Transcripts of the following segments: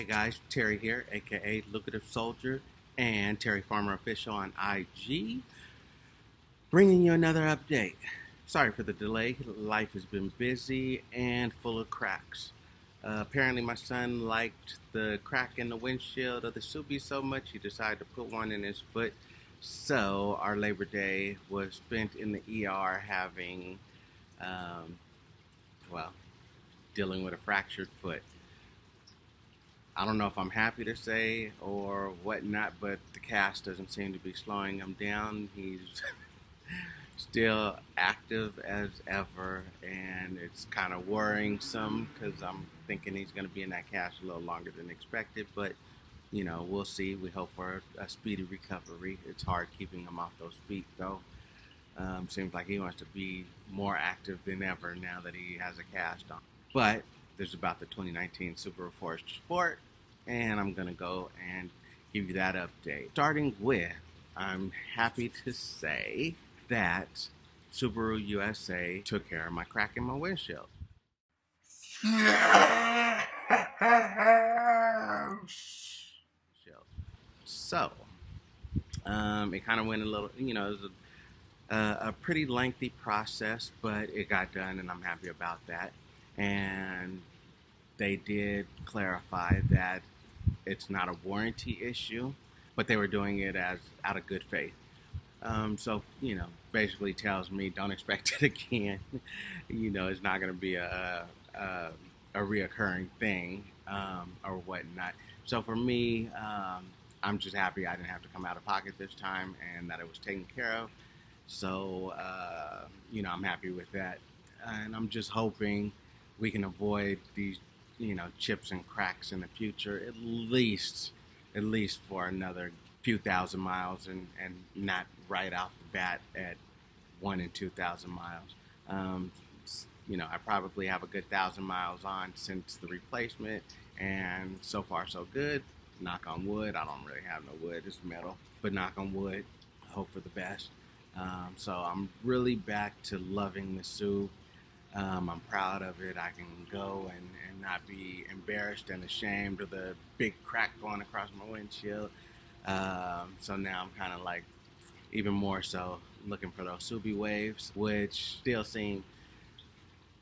guys, Terry here, aka Lucrativesoldier and Terry Farmer Official on IG, bringing you another update. Sorry for the delay. Life has been busy and full of cracks. Apparently, my son liked the crack in the windshield of the Subi so much he decided to put one in his foot. So our Labor Day was spent in the ER having, well, dealing with a fractured foot. I don't know if I'm happy to say or whatnot, but the cast doesn't seem to be slowing him down. He's still active as ever, and it's kind of worrying some because I'm thinking he's going to be in that cast a little longer than expected, but you know, we'll see. We hope for a speedy recovery. It's hard keeping him off those feet, though. Seems like he wants to be more active than ever now that he has a cast on. But there's about the 2019 Subaru Forester Sport, and I'm going to go and give you that update. Starting with, I'm happy to say that Subaru USA took care of my crack in my windshield. So, it kind of went a little, you know, it was a pretty lengthy process, but it got done, and I'm happy about that. And they did clarify that it's not a warranty issue, but they were doing it as out of good faith. So, you know, basically tells me don't expect it again. You know, it's not going to be a reoccurring thing or whatnot. So for me, I'm just happy I didn't have to come out of pocket this time and that it was taken care of. So, you know, I'm happy with that. And I'm just hoping we can avoid these, you know, chips and cracks in the future, at least for another few thousand miles, and not right off the bat at 1,000 and 2,000 miles. You know, I probably have a good 1,000 miles on since the replacement, and so far so good. Knock on wood. I don't really have no wood, it's metal, but knock on wood, hope for the best. So I'm really back to loving the Sub. I'm proud of it. I can go and not be embarrassed and ashamed of the big crack going across my windshield. So now I'm kind of like even more so looking for those Subi waves, which still seem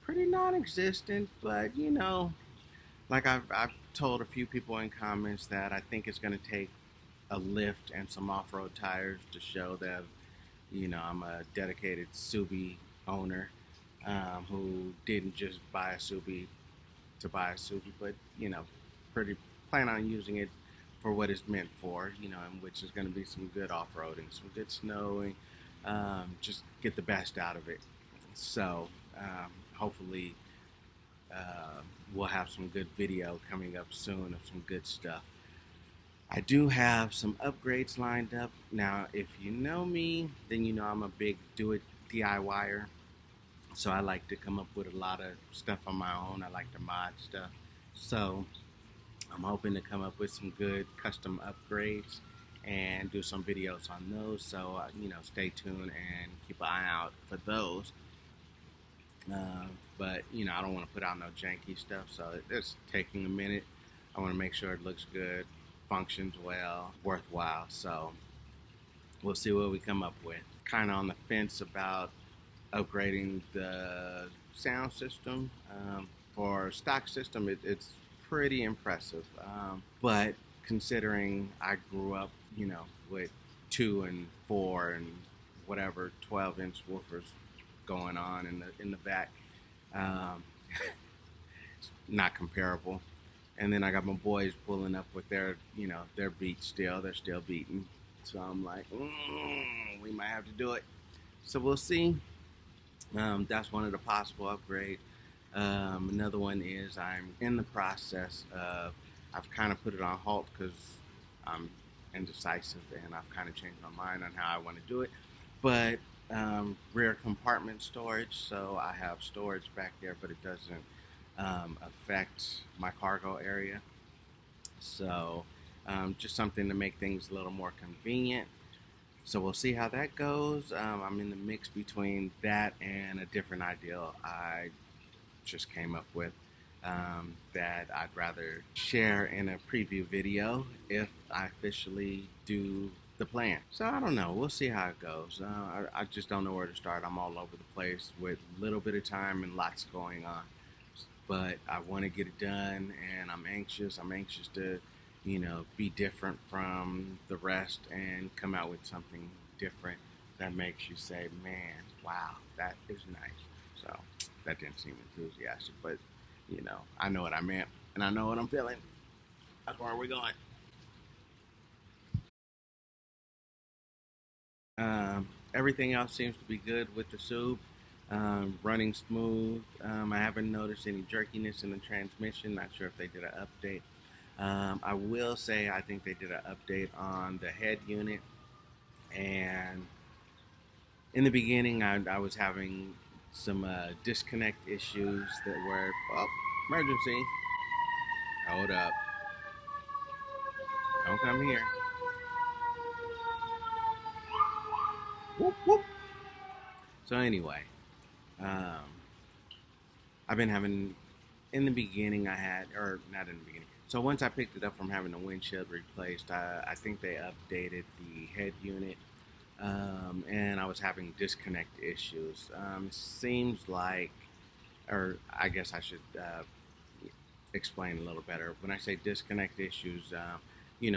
pretty non-existent, but you know, like I've told a few people in comments that I think it's going to take a lift and some off-road tires to show that, you know, I'm a dedicated Subi owner who didn't just buy a Subi to buy a Subi, but, you know, plan on using it for what it's meant for, you know, and which is going to be some good off-roading, some good snowing, just get the best out of it. So hopefully we'll have some good video coming up soon of some good stuff. I do have some upgrades lined up. Now, if you know me, then you know I'm a big do-it DIYer. So I like to come up with a lot of stuff on my own. I like to mod stuff. So I'm hoping to come up with some good custom upgrades and do some videos on those. So, you know, stay tuned and keep an eye out for those. But, you know, I don't want to put out no janky stuff. So it's taking a minute. I want to make sure it looks good, functions well, worthwhile. So we'll see what we come up with. Kind of on the fence about upgrading the sound system. For stock system, it's pretty impressive. But considering I grew up, you know, with 2 and 4 and whatever 12-inch woofers going on in the back, it's not comparable. And then I got my boys pulling up with their, you know, their beats still. They're still beating. So I'm like, we might have to do it. So we'll see. That's one of the possible upgrades. Another one is I'm in the process of, I've kind of put it on halt because I'm indecisive and I've kind of changed my mind on how I want to do it. But rear compartment storage, so I have storage back there, but it doesn't affect my cargo area. So just something to make things a little more convenient. So we'll see how that goes. I'm in the mix between that and a different idea I just came up with. that I'd rather share in a preview video if I officially do the plan. So I don't know. We'll see how it goes. I just don't know where to start. I'm all over the place with a little bit of time and lots going on. But I want to get it done, and I'm anxious. I'm anxious to, be different from the rest and come out with something different that makes you say, man, wow, that is nice. So that didn't seem enthusiastic, but I know what I meant and I know what I'm feeling. That's where we're going. Everything else seems to be good with the Sub. Running smooth. I haven't noticed any jerkiness in the transmission. Not sure if they did an update. I will say I think they did an update on the head unit. And in the beginning, I was having some disconnect issues that were, oh, emergency. Hold up. Don't come here. Whoop, whoop. So anyway, um, I've been having, in the beginning I had, or not in the beginning. So once I picked it up from having the windshield replaced, I think they updated the head unit, and I was having disconnect issues. Seems like, or I guess I should explain a little better. When I say disconnect issues, a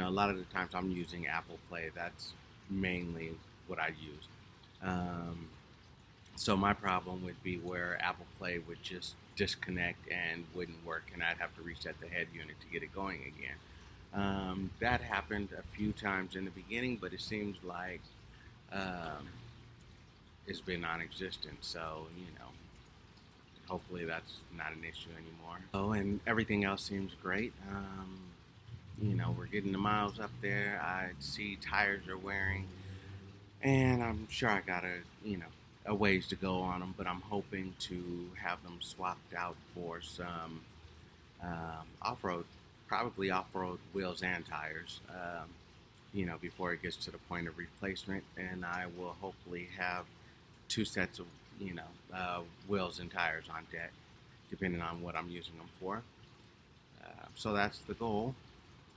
lot of the times I'm using Apple Play. That's mainly what I use. Um, so my problem would be where Apple Play would just disconnect and wouldn't work, and I'd have to reset the head unit to get it going again. That happened a few times in the beginning, but it seems like um, it's been non-existent. So hopefully that's not an issue anymore. Oh, and everything else seems great. We're getting the miles up there. I see tires are wearing, and I'm sure I got a ways to go on them, but I'm hoping to have them swapped out for some off-road, probably off-road wheels and tires, before it gets to the point of replacement. And I will hopefully have two sets of, wheels and tires on deck, depending on what I'm using them for. So that's the goal,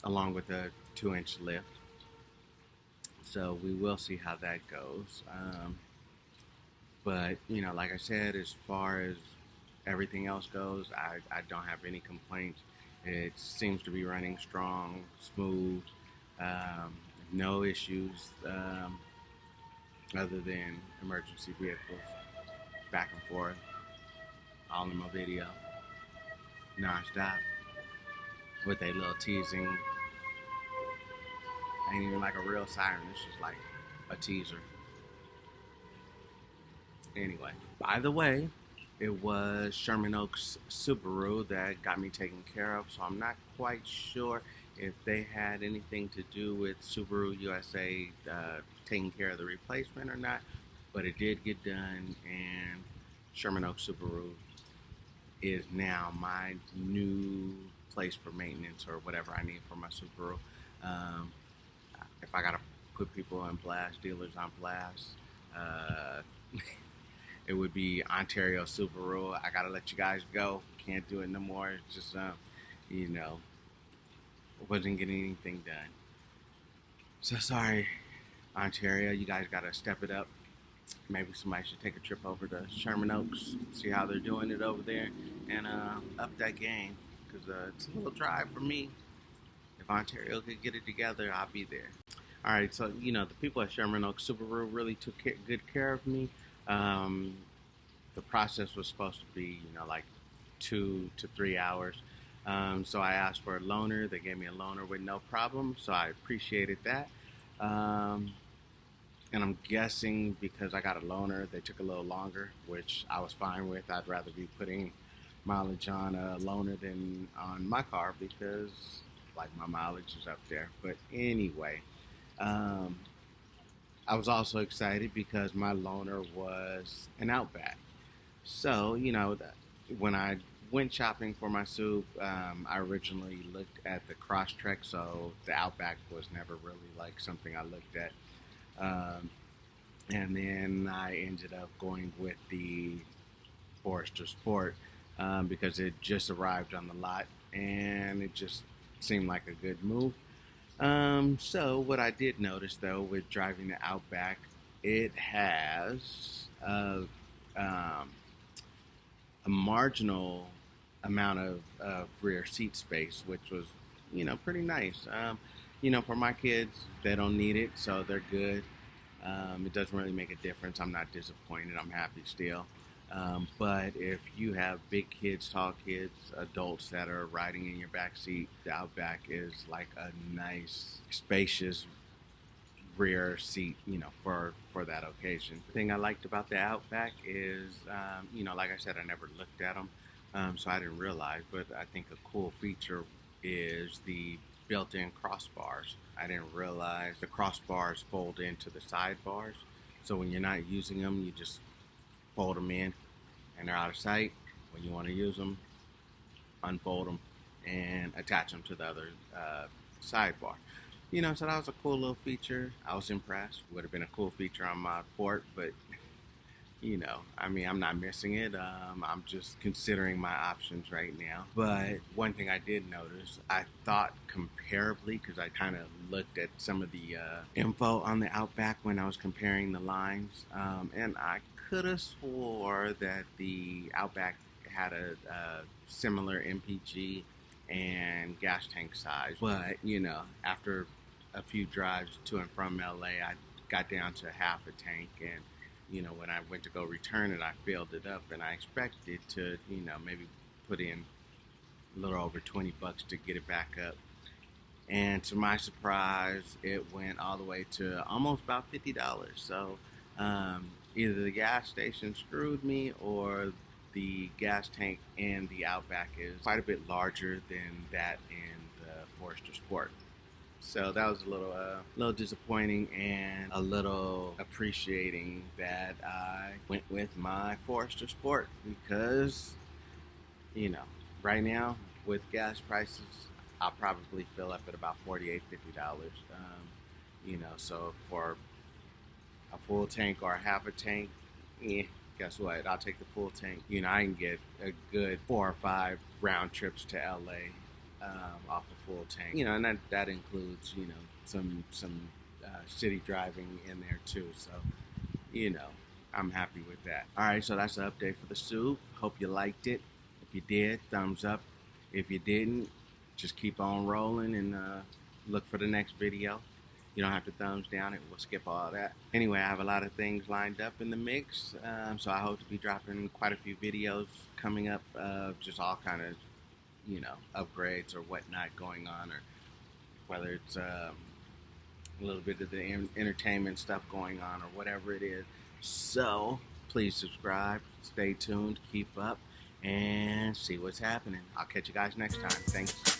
along with a 2-inch lift. So we will see how that goes. But, like I said, as far as everything else goes, I don't have any complaints. It seems to be running strong, smooth, no issues other than emergency vehicles back and forth, all in my video, non-stop, with a little teasing. Ain't even like a real siren, it's just like a teaser. Anyway, by the way, it was Sherman Oaks Subaru that got me taken care of, so I'm not quite sure if they had anything to do with Subaru USA taking care of the replacement or not, but it did get done, and Sherman Oaks Subaru is now my new place for maintenance or whatever I need for my Subaru. Um, if I gotta put people on blast, dealers on blast, it would be Ontario Subaru. I gotta let you guys go. Can't do it no more. It's just, wasn't getting anything done. So sorry, Ontario. You guys gotta step it up. Maybe somebody should take a trip over to Sherman Oaks, see how they're doing it over there, and up that game. Because it's a little drive for me. If Ontario could get it together, I'll be there. All right, so the people at Sherman Oaks Subaru really took good care of me. The process was supposed to be, like 2 to 3 hours. So I asked for a loaner. They gave me a loaner with no problem, so I appreciated that. And I'm guessing because I got a loaner, they took a little longer, which I was fine with. I'd rather be putting mileage on a loaner than on my car because, like, my mileage is up there. But anyway, I was also excited because my loaner was an Outback. So, when I went shopping for my Sub, I originally looked at the Crosstrek, so the Outback was never really like something I looked at. And then I ended up going with the Forester Sport. because it just arrived on the lot and it just seemed like a good move. So what I did notice though with driving the Outback, it has a marginal amount of rear seat space, which was, pretty nice. For my kids, they don't need it, so they're good. It doesn't really make a difference. I'm not disappointed. I'm happy still. But if you have big kids, tall kids, adults that are riding in your back seat, the Outback is like a nice, spacious rear seat, for that occasion. The thing I liked about the Outback is, like I said, I never looked at them, so I didn't realize. But I think a cool feature is the built-in crossbars. I didn't realize the crossbars fold into the sidebars, so when you're not using them, you just fold them in, and they're out of sight. When you want to use them, unfold them and attach them to the other sidebar. So that was a cool little feature. I was impressed. Would have been a cool feature on my port, but I'm not missing it. I'm just considering my options right now. But one thing I did notice, I thought comparably, because I kind of looked at some of the info on the Outback when I was comparing the lines, and I could have swore that the Outback had a similar MPG and gas tank size. But, after a few drives to and from LA, I got down to half a tank, and when I went to go return it, I filled it up, and I expected to, maybe put in a little over 20 bucks to get it back up. And to my surprise, it went all the way to almost about $50. So either the gas station screwed me, or the gas tank in the Outback is quite a bit larger than that in the Forester Sport. So that was a little disappointing, and a little appreciating that I went with my Forester Sport, because, right now with gas prices, I'll probably fill up at about $48, $50. So for a full tank or a half a tank, guess what? I'll take the full tank. I can get a good 4 or 5 round trips to LA off a full tank. And that includes, some city driving in there too. So, I'm happy with that. All right, so that's the update for the Sub. Hope you liked it. If you did, thumbs up. If you didn't, just keep on rolling and look for the next video. You don't have to thumbs down it. We'll skip all that. Anyway, I have a lot of things lined up in the mix, so I hope to be dropping quite a few videos coming up, just all kind of, upgrades or whatnot going on, or whether it's a little bit of the entertainment stuff going on, or whatever it is. So please subscribe, stay tuned, keep up, and see what's happening. I'll catch you guys next time. Thanks.